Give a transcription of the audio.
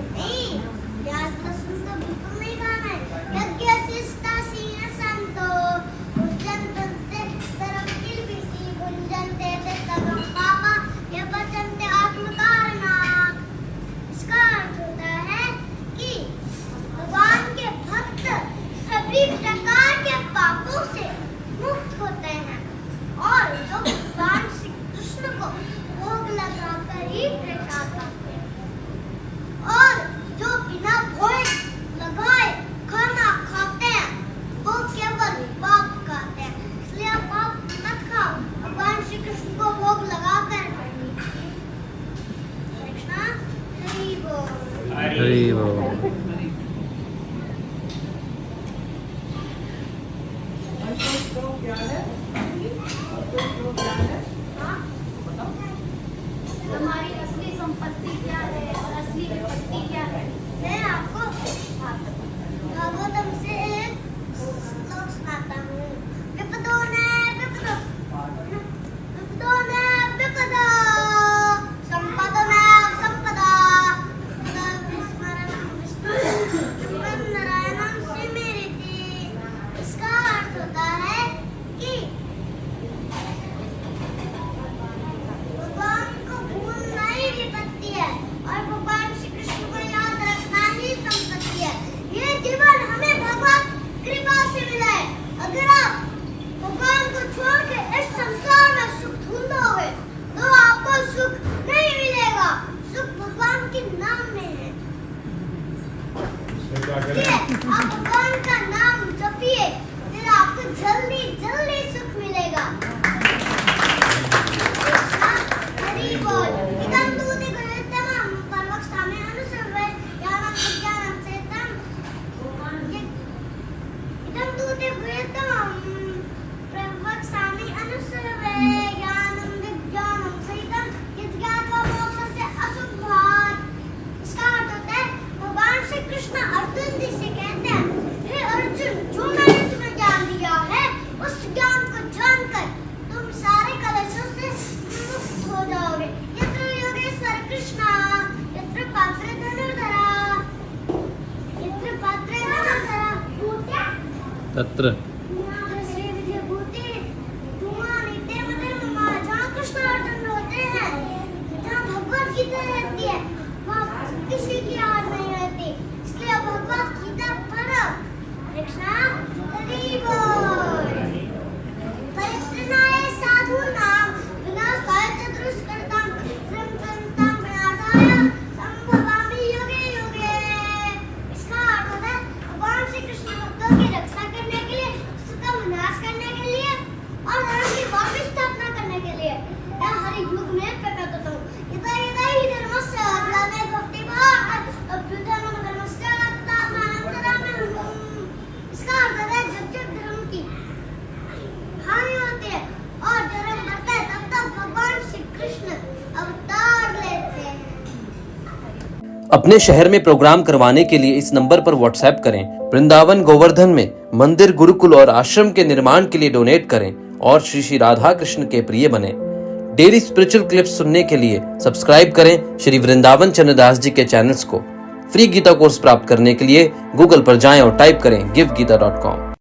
नहीं, प्याज लहसुन तो बिल्कुल नहीं खाना है। यज्ञ शिष्टा सीन संतो भुजन्ते तरंगिल बिसी भुजन्ते तरंग पापा ये बचन्ते आत्मकारणात्। इसका अर्थ होता है कि भगवान के भक्त सभी प्रकार के पापों से मुक्त होते हैं और जो भगवान श्री कृष्ण को भोग लगाकर ही प्रसाद पाते हैं और जो बिना भोग लगाए खाना खाते हैं वो केवल पाप खाते हैं। इसलिए आप पाप मत खाओ, भगवान श्री कृष्ण को भोग लगाकर कृष्णा हरि बोल। हरि बोल। हमारी असली संपत्ति क्या है और असली विपत्ति क्या है, मैं आपको भागवतम से एक श्लोक सुनाता हूँ। विपदो न विपदा, संपदो न संपदा, विस्मरणं विस्मरणं नारायणं स्मरति। इसका अर्थ होता है कि भगवान को भूलना ही विपत्ति है और भगवान श्री कृष्ण को याद रखना ही संपत्ति है। ये जीवन हमें भगवान कृपा से मिला है। अगर आप भगवान को छोड़ के इस संसार में सुख ढूंढोगे तो आपको सुख नहीं मिलेगा। सुख भगवान के नाम में है। इसलिए आप भगवान का नाम जपिए, फिर आपको जल्दी जल्दी सुख मिलेगा। हरि बोल। इदं दूते गणितमं परवक्ष्यामि अनुसर्वे ज्ञानं विज्ञानं चेतं। इदं दूते गणितमं परवक्ष्यामि अनुसर्वे ज्ञानं विज्ञानं चेतं यज्ञात्वा मोक्षस्य अशुभात्। इसका अर्थ होता है भगवान श्री कृष्ण अर्जुन जी से कहते हैं, हे अर्जुन, जो मैंने तुम्हें ज्ञान दिया है उस ज्ञान को जानकर तुम सारे कलेशों से मुक्त हो जाओगे। यत्र योगेश्वर कृष्ण यत्र पात्रे धनुर्धरा, यत्र पात्रे धनुर्धरा तत्र श्री विद्याभूति तुम्हारी देवधर्म, जहाँ कृष्ण अर्जुन होते हैं, जहाँ भगवत गीता रहती है वहाँ किसी की याद नहीं रहती। इसलिए भगवत गीता पढ़ो। कृष्णा हरि बोल। परित्रणाय साधूनां विनाशाय च दुष्कृतां धर्मसंस्थां विनाशाय संभवामि युगे युगे। इसका अर्थ होता है भगवान श्री कृष्ण भक्तों की रक्षा करने के लिए, उसका विनाश करने के लिए और धर्म की वापस स्थापना करने के लिए मैं हर युग में प्रकट होता हूँ। यदा यदा हि धर्मस्य ग्लानिर्भवति भारत अभ्युत्थानं धर्मस्य तदात्मानन्तराम्यहम्। इसका अर्थ है जब जब धर्म की हानि होती है और धर्म बढ़ता है तब तक भगवान श्री कृष्ण अवतार लेते हैं। अपने शहर में प्रोग्राम करवाने के लिए इस नंबर पर व्हाट्सएप करें। वृंदावन गोवर्धन में मंदिर, गुरुकुल और आश्रम के निर्माण के लिए डोनेट करें और श्री श्री राधा कृष्ण के प्रिय बने। डेली स्पिरिचुअल क्लिप्स सुनने के लिए सब्सक्राइब करें श्री वृंदावन चंद्रदास जी के चैनल्स को। फ्री गीता कोर्स प्राप्त करने के लिए गूगल पर जाएं और टाइप करें givegita.com।